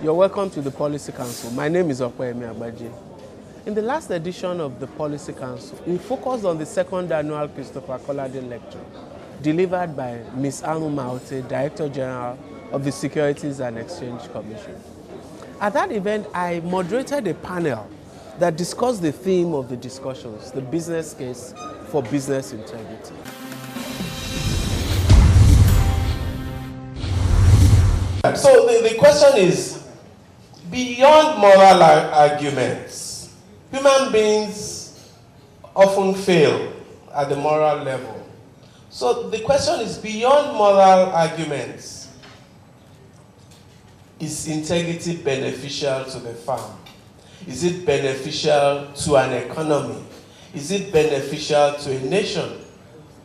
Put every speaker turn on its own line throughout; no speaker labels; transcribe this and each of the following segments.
You're welcome to the Policy Council. My name is Okwemi Agbaje. In the last edition of the Policy Council, we focused on the second annual Christopher Kolade lecture delivered by Ms. Anu Maute, Director General of the Securities and Exchange Commission. At that event, I moderated a panel that discussed the theme of the discussions, the business case for business integrity. So the question is, beyond moral arguments, human beings often fail at the moral level. So the question is, beyond moral arguments, is integrity beneficial to the farm? Is it beneficial to an economy? Is it beneficial to a nation?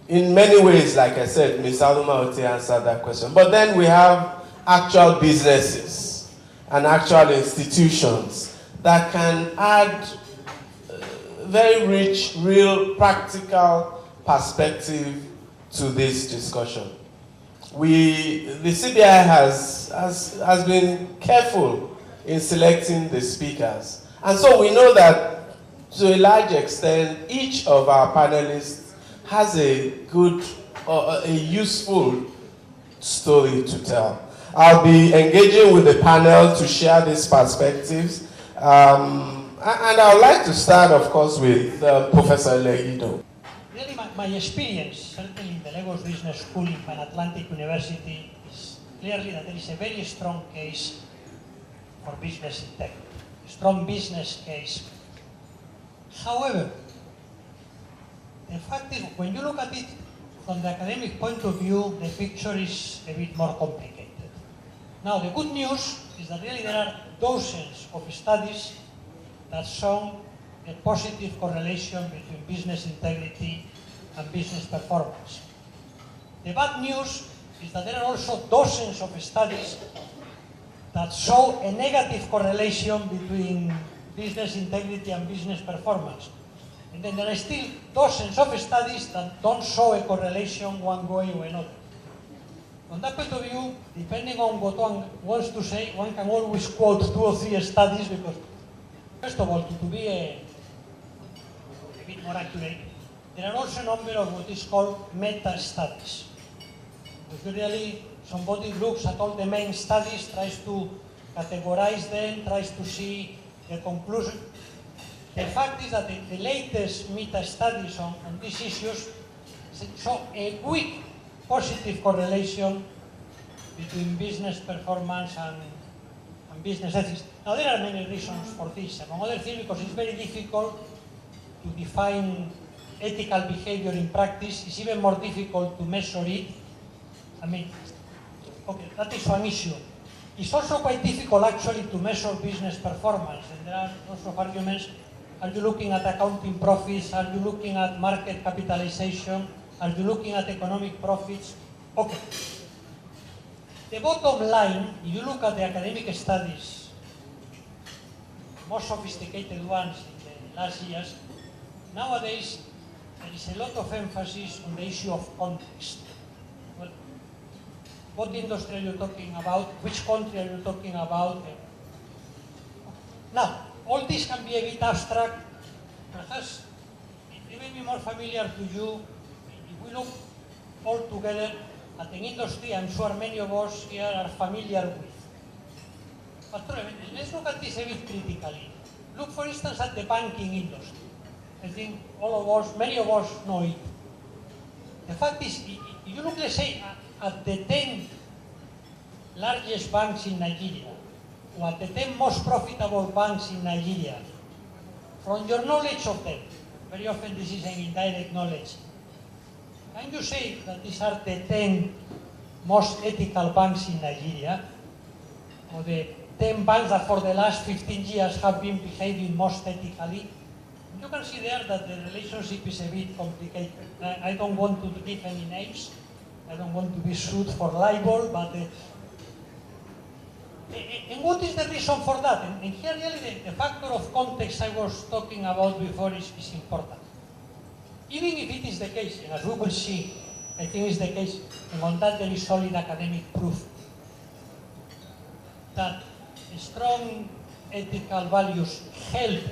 In many ways, like I said, Ms. Aluma answered that question. But then we have actual businesses and actual institutions that can add very rich, real, practical perspective to this discussion. The CBI has been careful in selecting the speakers. And so we know that to a large extent, each of our panelists has a good or a useful story to tell. I'll be engaging with the panel to share these perspectives. And I would like to start, of course, with Professor Legido.
Really, my experience, certainly in the Lagos Business School in Pan Atlantic University, is clearly that there is a very strong case for business integrity, a strong business case. However, the fact is, when you look at it from the academic point of view, the picture is a bit more complicated. Now, the good news is that really there are dozens of studies that show a positive correlation between business integrity and business performance. The bad news is that there are also dozens of studies that show a negative correlation between business integrity and business performance. And then there are still dozens of studies that don't show a correlation one way or another. From that point of view, depending on what one wants to say, one can always quote 2 or 3 studies because, first of all, to be a bit more accurate, there are also a number of what is called meta-studies. Usually, somebody looks at all the main studies, tries to categorize them, tries to see the conclusion. The fact is that the latest meta-studies on these issues show a weak positive correlation between business performance and business ethics. Now, there are many reasons for this, among other things because it's very difficult to define ethical behavior in practice. It's even more difficult to measure it. I mean, okay, that is one issue. It's also quite difficult actually to measure business performance, and there are lots of arguments. Are you looking at accounting profits? Are you looking at market capitalization? Are you looking at economic profits? Okay. The bottom line, if you look at the academic studies, most sophisticated ones in the last years, nowadays there is a lot of emphasis on the issue of context. Well, what industry are you talking about? Which country are you talking about? Now, all this can be a bit abstract. Perhaps it may be more familiar to you if we look all together at an industry I'm sure many of us here are familiar with. But let's look at this a bit critically. Look, for instance, at the banking industry. I think all of us, many of us know it. The fact is, if you look, let's say, at the 10 largest banks in Nigeria, or at the 10 most profitable banks in Nigeria, from your knowledge of them, very often this is an indirect knowledge, can you say that these are the 10 most ethical banks in Nigeria, or the 10 banks that for the last 15 years have been behaving most ethically? You can see there that the relationship is a bit complicated. I don't want to give any names. I don't want to be sued for libel, but and what is the reason for that? And here really the factor of context I was talking about before is important. Even if it is the case, and as we will see, I think it's the case, and on that there is solid academic proof, that strong ethical values help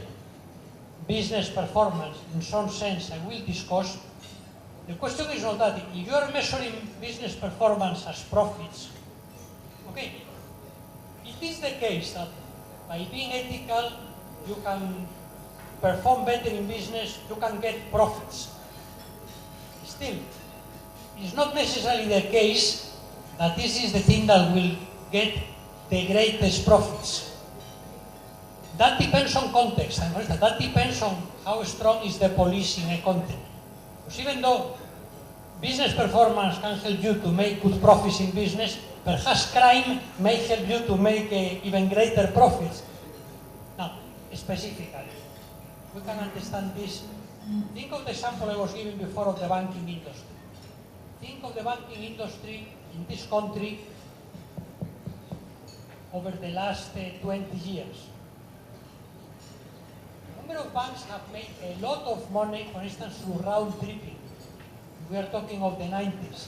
business performance in some sense I will discuss. The question is not that if you are measuring business performance as profits, okay, it is the case that by being ethical you can perform better in business, you can get profits. Still, it's not necessarily the case that this is the thing that will get the greatest profits. That depends on context, and that depends on how strong is the police in a country. Because even though business performance can help you to make good profits in business, perhaps crime may help you to make even greater profits. Now, specifically, we can understand this. Think of the example I was giving before of the banking industry. Think of the banking industry in this country over the last 20 years. A number of banks have made a lot of money, for instance, through round tripping. We are talking of the 90s.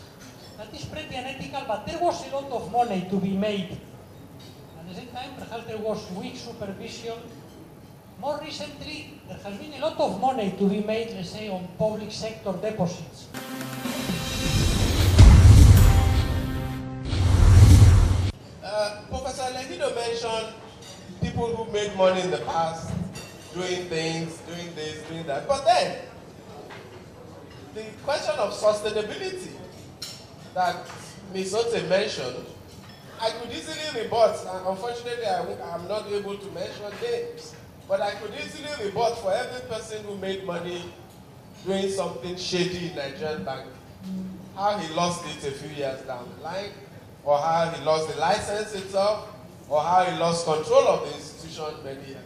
That is pretty unethical, but there was a lot of money to be made. At the same time, perhaps there was weak supervision. More recently, there has been a lot of money to be made, let's say, on public sector deposits.
Professor Legido mentioned people who made money in the past, doing things, doing this, doing that. But then, the question of sustainability that Ms. Ote mentioned, I could easily rebut, and unfortunately I'm not able to mention names, but I could easily rebut for every person who made money doing something shady in Nigerian bank, how he lost it a few years down the line, or how he lost the license itself, or how he lost control of the institution many years.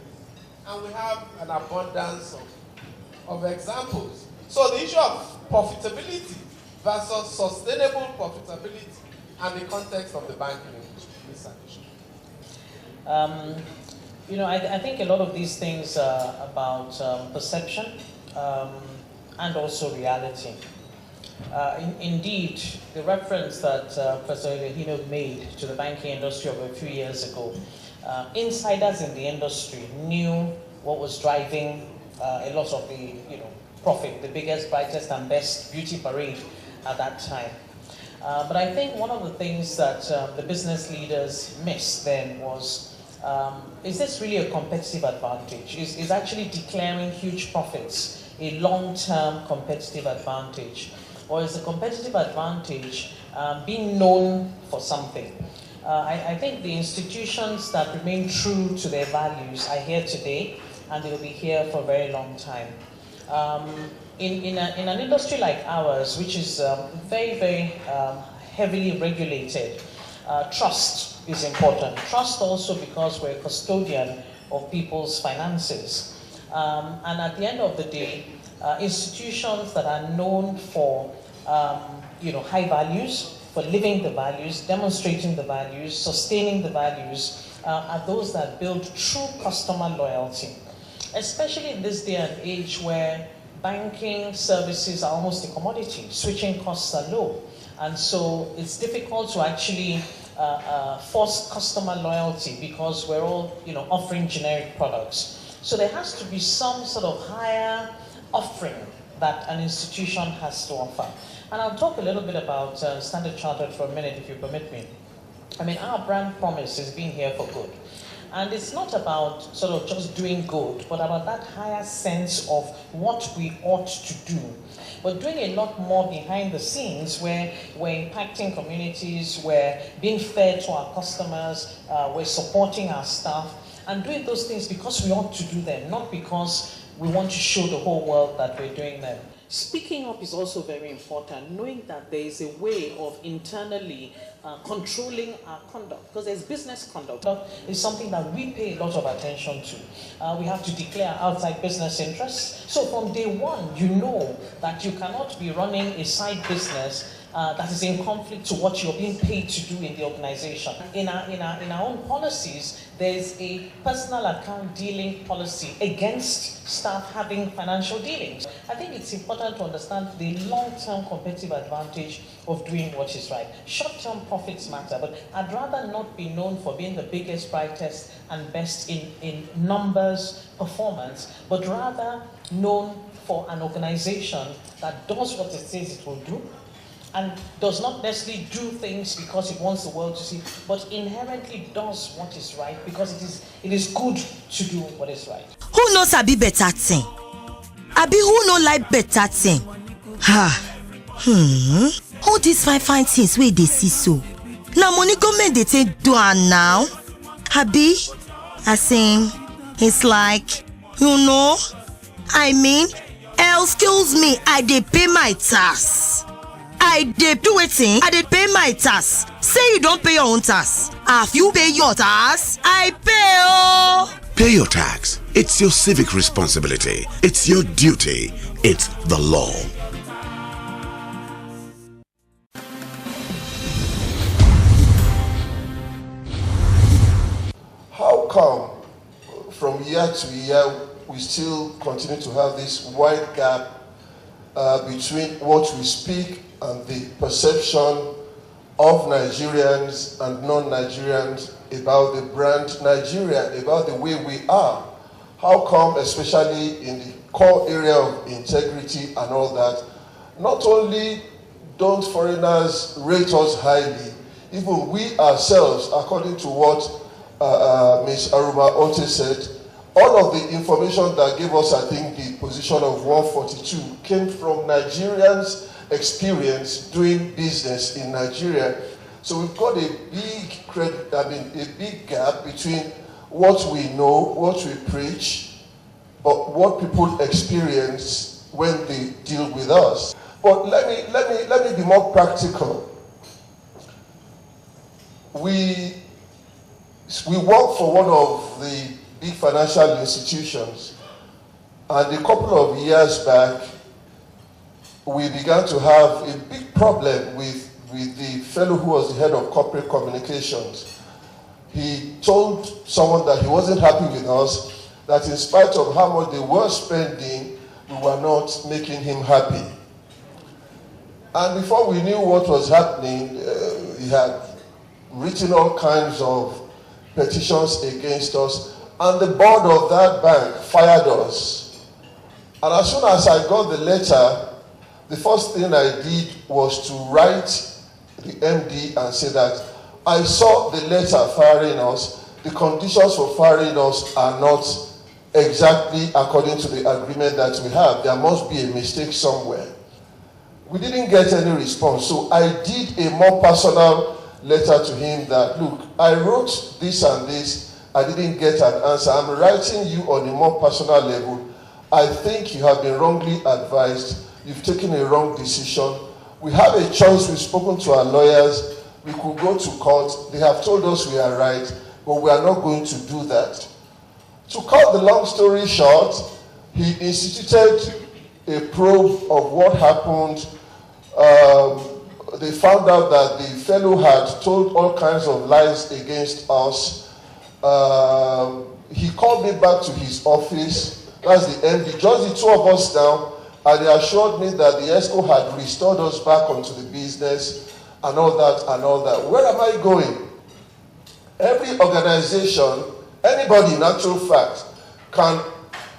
And we have an abundance of examples. So the issue of profitability versus sustainable profitability and the context of the banking industry. Ms. Addition.
You know, I think a lot of these things are about perception and also reality. Indeed, the reference that Professor Legido made to the banking industry of a few years ago, insiders in the industry knew what was driving a lot of the profit, the biggest, brightest, and best beauty parade at that time. But I think one of the things that the business leaders missed then was, is this really a competitive advantage? Is actually declaring huge profits a long-term competitive advantage? Or is the competitive advantage being known for something? I think the institutions that remain true to their values are here today, and they'll be here for a very long time. In an industry like ours, which is very, very heavily regulated, trust is important. Trust also because we're a custodian of people's finances. And at the end of the day, institutions that are known for high values, for living the values, demonstrating the values, sustaining the values, are those that build true customer loyalty. Especially in this day and age where banking services are almost a commodity, switching costs are low. And so it's difficult to actually force customer loyalty because we're all offering generic products. So there has to be some sort of higher offering that an institution has to offer. And I'll talk a little bit about Standard Chartered for a minute, if you permit me. I mean, our brand promise is being here for good. And it's not about sort of just doing good, but about that higher sense of what we ought to do. We're doing a lot more behind the scenes where we're impacting communities, we're being fair to our customers, we're supporting our staff, and doing those things because we ought to do them, not because we want to show the whole world that we're doing them. Speaking up is also very important, knowing that there is a way of internally controlling our conduct, because there's business conduct. It's something that we pay a lot of attention to. We have to declare outside business interests. So from day one, you know that you cannot be running a side business that is in conflict to what you're being paid to do in the organization. In our own policies, there's a personal account dealing policy against staff having financial dealings. I think it's important to understand the long-term competitive advantage of doing what is right. Short-term profits matter, but I'd rather not be known for being the biggest, brightest, and best in numbers, performance, but rather known for an organization that does what it says it will do, and does not necessarily do things because it wants the world to see, but inherently does what is right because it is good to do what is right.
Who knows Abi better thing? Abi who no like better thing? All these fine things wey dey see so. Na money government dey take do am now. Abi, it's like, I mean, excuse me, I dey pay my tax. I dey do wetin? I dey pay my tax. Say you don't pay your own tax. Have you pay your tax? I pay oh.
Pay your tax. It's your civic responsibility. It's your duty. It's the law.
How come from year to year we still continue to have this wide gap between what we speak and the perception of Nigerians and non-Nigerians about the brand Nigeria, about the way we are? How come, especially in the core area of integrity and all that, not only don't foreigners rate us highly, even we ourselves, according to what Ms. Aruma Ote said, all of the information that gave us, I think, the position of 142 came from Nigerians' experience doing business in Nigeria. So we've got a big gap between what we know, what we preach, but what people experience when they deal with us. But let me be more practical. We work for one of the big financial institutions, and a couple of years back, we began to have a big problem with the fellow who was the head of corporate communications. He told someone that he wasn't happy with us, that in spite of how much they were spending, we were not making him happy. And before we knew what was happening, he had written all kinds of petitions against us, and the board of that bank fired us. And as soon as I got the letter, the first thing I did was to write the MD and say that I saw the letter firing us. The conditions for firing us are not exactly according to the agreement that we have. There must be a mistake somewhere. We didn't get any response, so I did a more personal letter to him that, look, I wrote this and this, I didn't get an answer. I'm writing you on a more personal level. I think you have been wrongly advised. You've taken a wrong decision. We have a choice. We've spoken to our lawyers. We could go to court. They have told us we are right, but we are not going to do that. To cut the long story short, he instituted a probe of what happened. They found out that the fellow had told all kinds of lies against us. He called me back to his office. That's the MD, just the two of us now, and they assured me that the ESCO had restored us back onto the business and all that and all that. Where am I going? Every organization, anybody in actual fact, can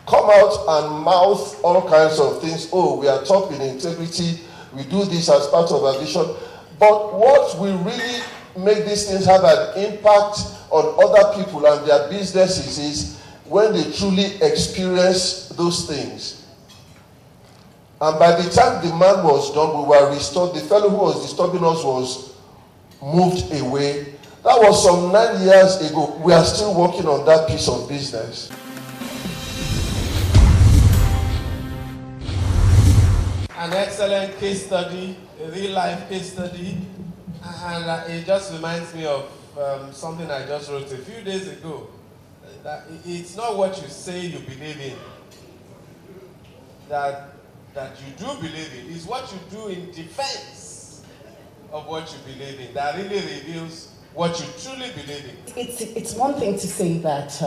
come out and mouth all kinds of things. Oh, we are top in integrity. We do this as part of our vision. But what will really make these things have an impact on other people and their businesses is when they truly experience those things. And by the time the man was done, we were restored. The fellow who was disturbing us was moved away. That was some 9 years ago. We are still working on that piece of business.
An excellent case study, a real-life case study, and it just reminds me of something I just wrote a few days ago. That it's not what you say you believe in that you do believe in. It's what you do in defense of what you believe in, that really reveals what you truly believe in.
It's one thing to say that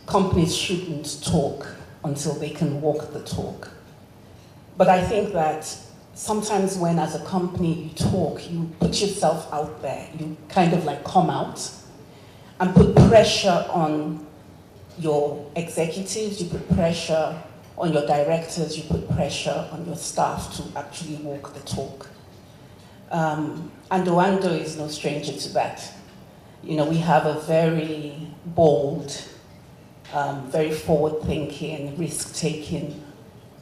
companies shouldn't talk until they can walk the talk. But I think that sometimes when as a company you talk, you put yourself out there, you kind of like come out and put pressure on your executives, you put pressure on your directors, you put pressure on your staff to actually walk the talk. And Oando is no stranger to that. You know, we have a very bold, very forward-thinking, risk-taking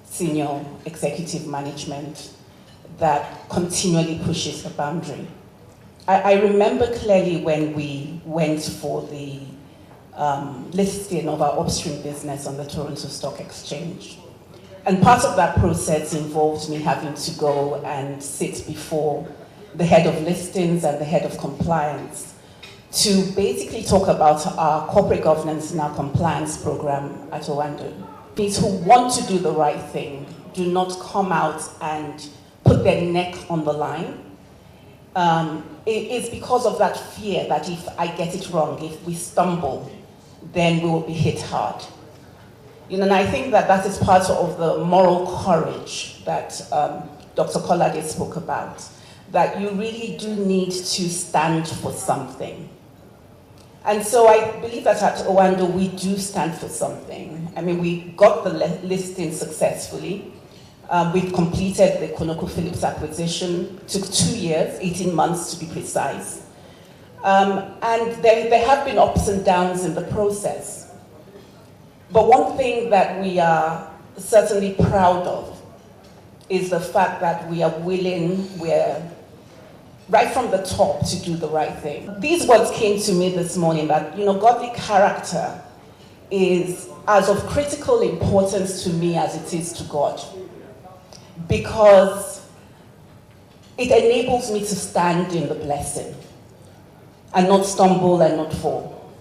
senior executive management that continually pushes the boundary. I remember clearly when we went for the listing of our upstream business on the Toronto Stock Exchange. And part of that process involved me having to go and sit before the head of listings and the head of compliance to basically talk about our corporate governance and our compliance program at Oando. People who want to do the right thing do not come out and put their neck on the line. It's because of that fear that if I get it wrong, if we stumble, then we will be hit hard. You know, and I think that that is part of the moral courage that Dr. Kolade spoke about, that you really do need to stand for something. And so I believe that at Oando we do stand for something. I mean, we got the listing successfully. We've completed the ConocoPhillips acquisition. It took 2 years, 18 months to be precise. And there have been ups and downs in the process. But one thing that we are certainly proud of is the fact that we are willing, we're right from the top to do the right thing. These words came to me this morning that, you know, godly character is as of critical importance to me as it is to God, because it enables me to stand in the blessing and not stumble and not fall.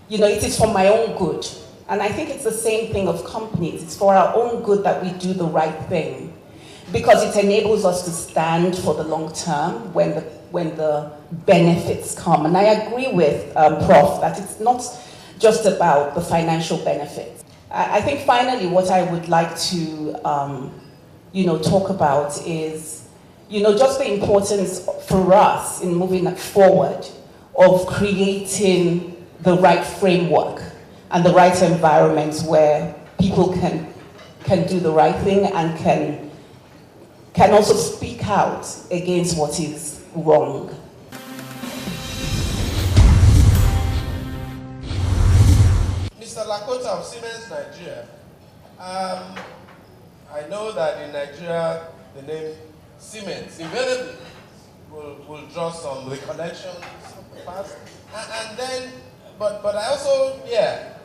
You know, it is for my own good. And I think it's the same thing of companies. It's for our own good that we do the right thing, because it enables us to stand for the long term when the benefits come. And I agree with Prof that it's not just about the financial benefits. I think finally what I would like to talk about is, you know, just the importance for us in moving forward of creating the right framework and the right environment where people can do the right thing and can also speak out against what is wrong.
Mr. Lakota of Siemens Nigeria, I know that in Nigeria the name Siemens invariably will draw some recollections of the past, and then, but I also hear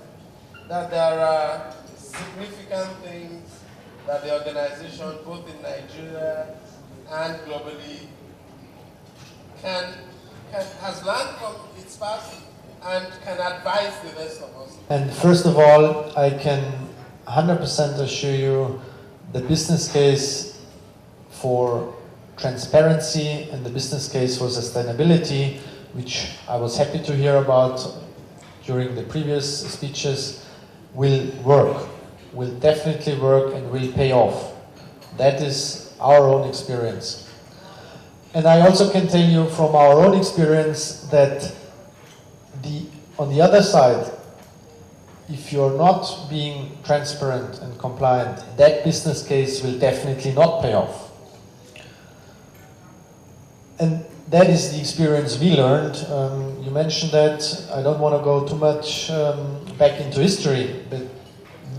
that there are significant things that the organization, both in Nigeria and globally, has learned from its past and can advise the rest of us.
And first of all, I can 100% assure you the business case for transparency and the business case for sustainability, which I was happy to hear about during the previous speeches, will work, will definitely work and will pay off. That is our own experience. And I also can tell you from our own experience that on the other side, if you're not being transparent and compliant, that business case will definitely not pay off. And that is the experience we learned. You mentioned that. I don't want to go too much back into history, but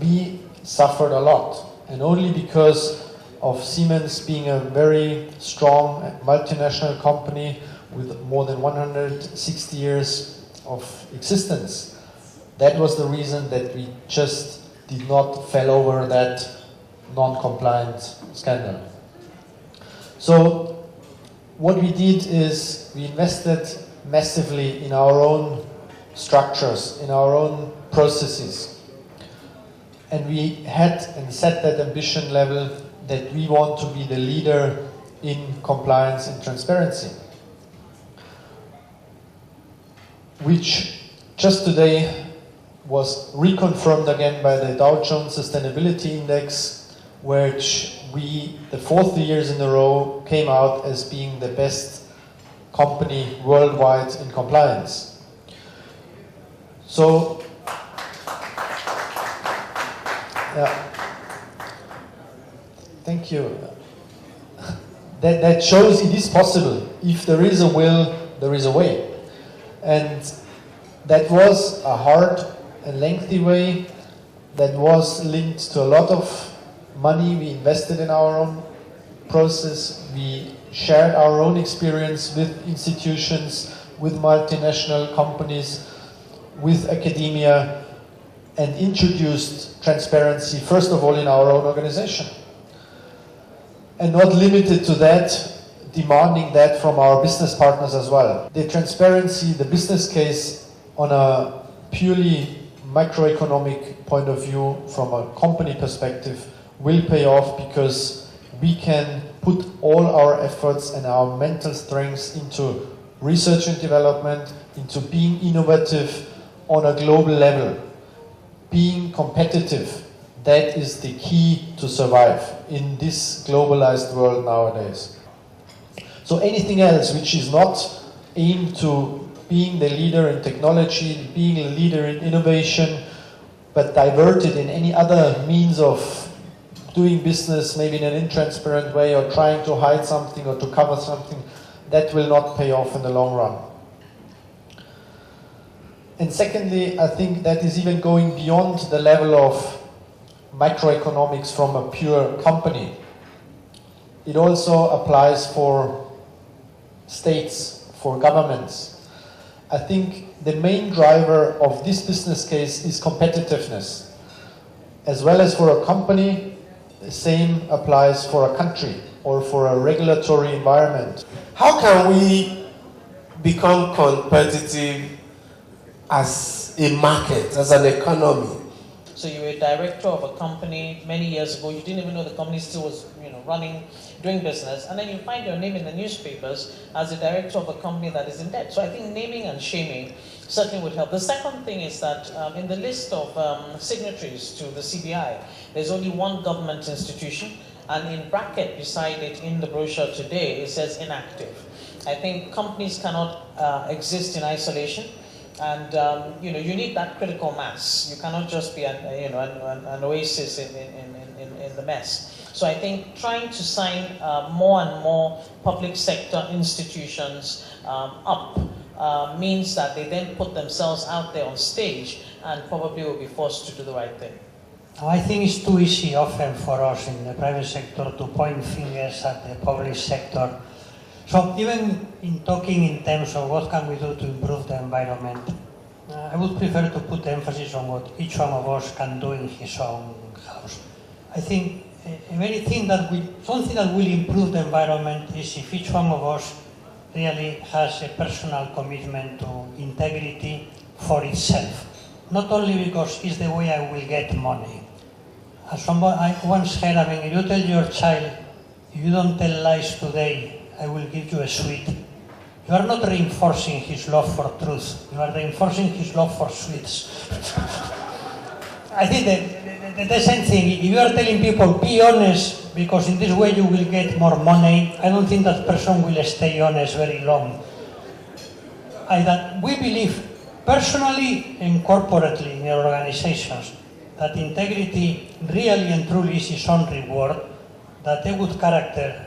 we suffered a lot. And only because of Siemens being a very strong multinational company with more than 160 years of existence. That was the reason that we just did not fall over that non-compliant scandal. So what we did is we invested massively in our own structures, in our own processes. And we had and set that ambition level that we want to be the leader in compliance and transparency, which just today was reconfirmed again by the Dow Jones Sustainability Index, which we, the fourth years in a row, came out as being the best company worldwide in compliance. So, thank you. That shows it is possible. If there is a will, there is a way. And that was a hard and lengthy way that was linked to a lot of money we invested in our own process. We shared our own experience with institutions, with multinational companies, with academia, and introduced transparency, first of all, in our own organization. And not limited to that, demanding that from our business partners as well. The transparency, the business case on a purely macroeconomic point of view, from a company perspective, will pay off because we can put all our efforts and our mental strengths into research and development, into being innovative on a global level, being competitive. That is the key to survive in this globalized world nowadays. So anything else which is not aimed to being the leader in technology, being a leader in innovation, but diverted in any other means of doing business, maybe in an intransparent way, or trying to hide something or to cover something, that will not pay off in the long run. And secondly, I think that is even going beyond the level of macroeconomics from a pure company. It also applies for states, for governments. I think the main driver of this business case is competitiveness. As well as for a company, the same applies for a country or for a regulatory environment.
How can we become competitive as a market, as an economy?
So you were a director of a company many years ago. You didn't even know the company still was, running, doing business, and then you find your name in the newspapers as the director of a company that is in debt. So I think naming and shaming certainly would help. The second thing is that in the list of signatories to the CBI, there's only one government institution, and in bracket beside it in the brochure today, it says inactive. I think companies cannot exist in isolation. And you need that critical mass. You cannot just be an oasis in the mess. So I think trying to sign more and more public sector institutions up means that they then put themselves out there on stage and probably will be forced to do the right thing.
I think it's too easy often for us in the private sector to point fingers at the public sector. So even in talking in terms of what can we do to improve the environment, I would prefer to put emphasis on what each one of us can do in his own house. I think something that will improve the environment is if each one of us really has a personal commitment to integrity for itself. Not only because it's the way I will get money. As I once heard, if you tell your child, if you don't tell lies today, I will give you a sweet. You are not reinforcing his love for truth. You are reinforcing his love for sweets. I think the same thing. If you are telling people, be honest, because in this way you will get more money, I don't think that person will stay honest very long. We believe, personally and corporately in our organizations, that integrity really and truly is its own reward, that a good character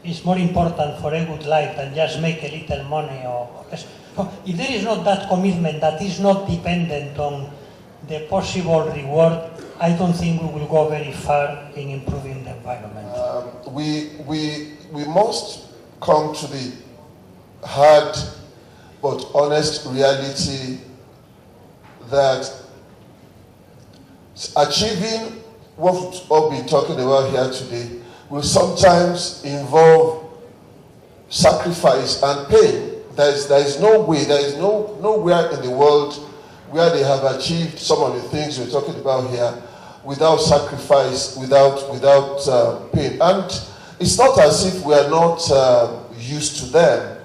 is more important for a good life than just make a little money or less. So if there is not that commitment that is not dependent on the possible reward, I don't think we will go very far in improving the environment.
We must come to the hard but honest reality that achieving what we've all been talking about here today will sometimes involve sacrifice and pain. There is no way, there is nowhere in the world where they have achieved some of the things we're talking about here without sacrifice, without pain. And it's not as if we are not used to them.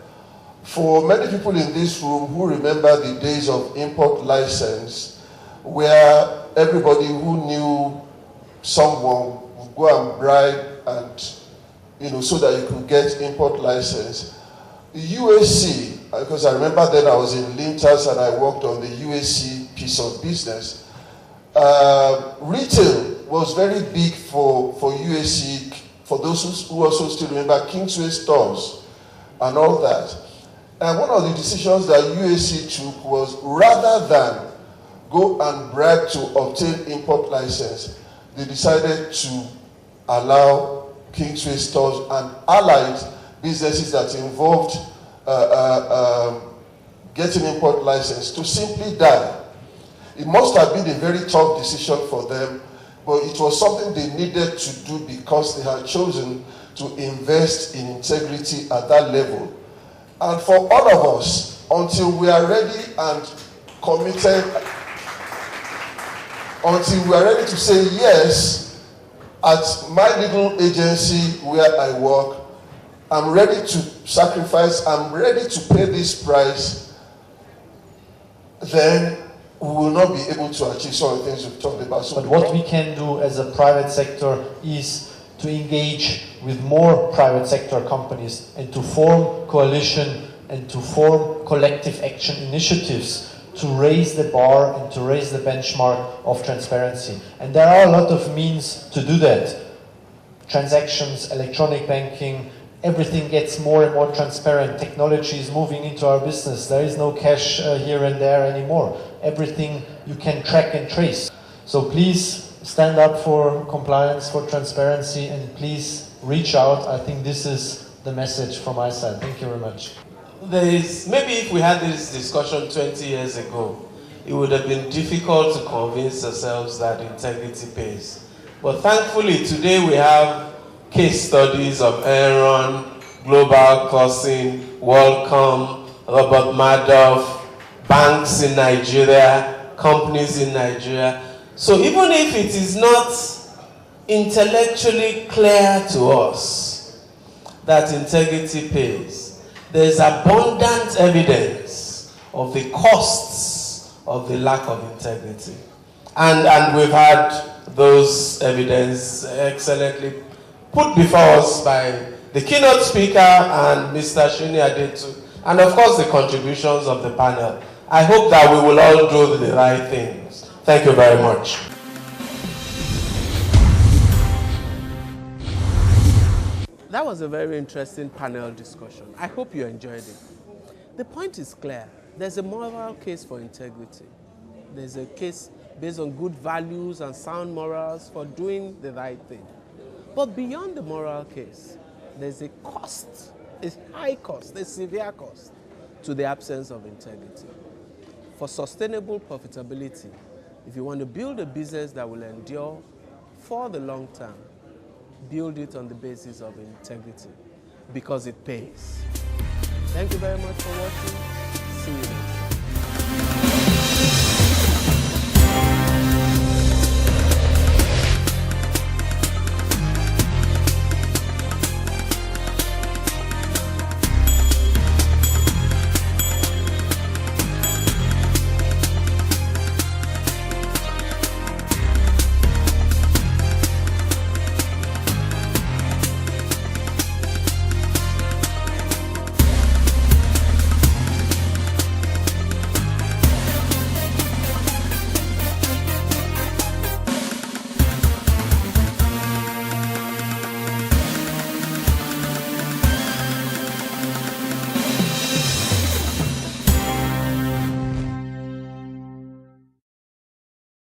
For many people in this room who remember the days of import license, where everybody who knew someone would go and bribe and, so that you could get import license. UAC, because I remember then I was in Lintas and I worked on the UAC piece of business. Retail was very big for UAC, for those who also still remember Kingsway stores and all that. And one of the decisions that UAC took was, rather than go and bribe to obtain import license, they decided to allow Kingsway stores and allied businesses that involved getting import license to simply die. It must have been a very tough decision for them, but it was something they needed to do because they had chosen to invest in integrity at that level. And for all of us, until we are ready and committed, until we are ready to say yes, at my little agency where I work, I'm ready to sacrifice, I'm ready to pay this price, then we will not be able to achieve some of the things we've talked about. So
but what we can do as a private sector is to engage with more private sector companies and to form coalition and to form collective action initiatives to raise the bar and to raise the benchmark of transparency. And there are a lot of means to do that. Transactions, electronic banking, everything gets more and more transparent. Technology is moving into our business. There is no cash here and there anymore. Everything you can track and trace. So please stand up for compliance, for transparency, and please reach out. I think this is the message from my side. Thank you very much.
Maybe if we had this discussion 20 years ago, it would have been difficult to convince ourselves that integrity pays. But thankfully, today we have case studies of Enron, Global Crossing, WorldCom, Robert Madoff, banks in Nigeria, companies in Nigeria. So even if it is not intellectually clear to us that integrity pays, there's abundant evidence of the costs of the lack of integrity. And we've had those evidence excellently put before us by the keynote speaker and Mr. Shuni Adetu, and of course the contributions of the panel. I hope that we will all do the right things. Thank you very much. That was a very interesting panel discussion. I hope you enjoyed it. The point is clear. There's a moral case for integrity. There's a case based on good values and sound morals for doing the right thing. But beyond the moral case, there's a cost, a high cost, a severe cost to the absence of integrity. For sustainable profitability, if you want to build a business that will endure for the long term, build it on the basis of integrity, because it pays. Thank you very much for watching. See you next time.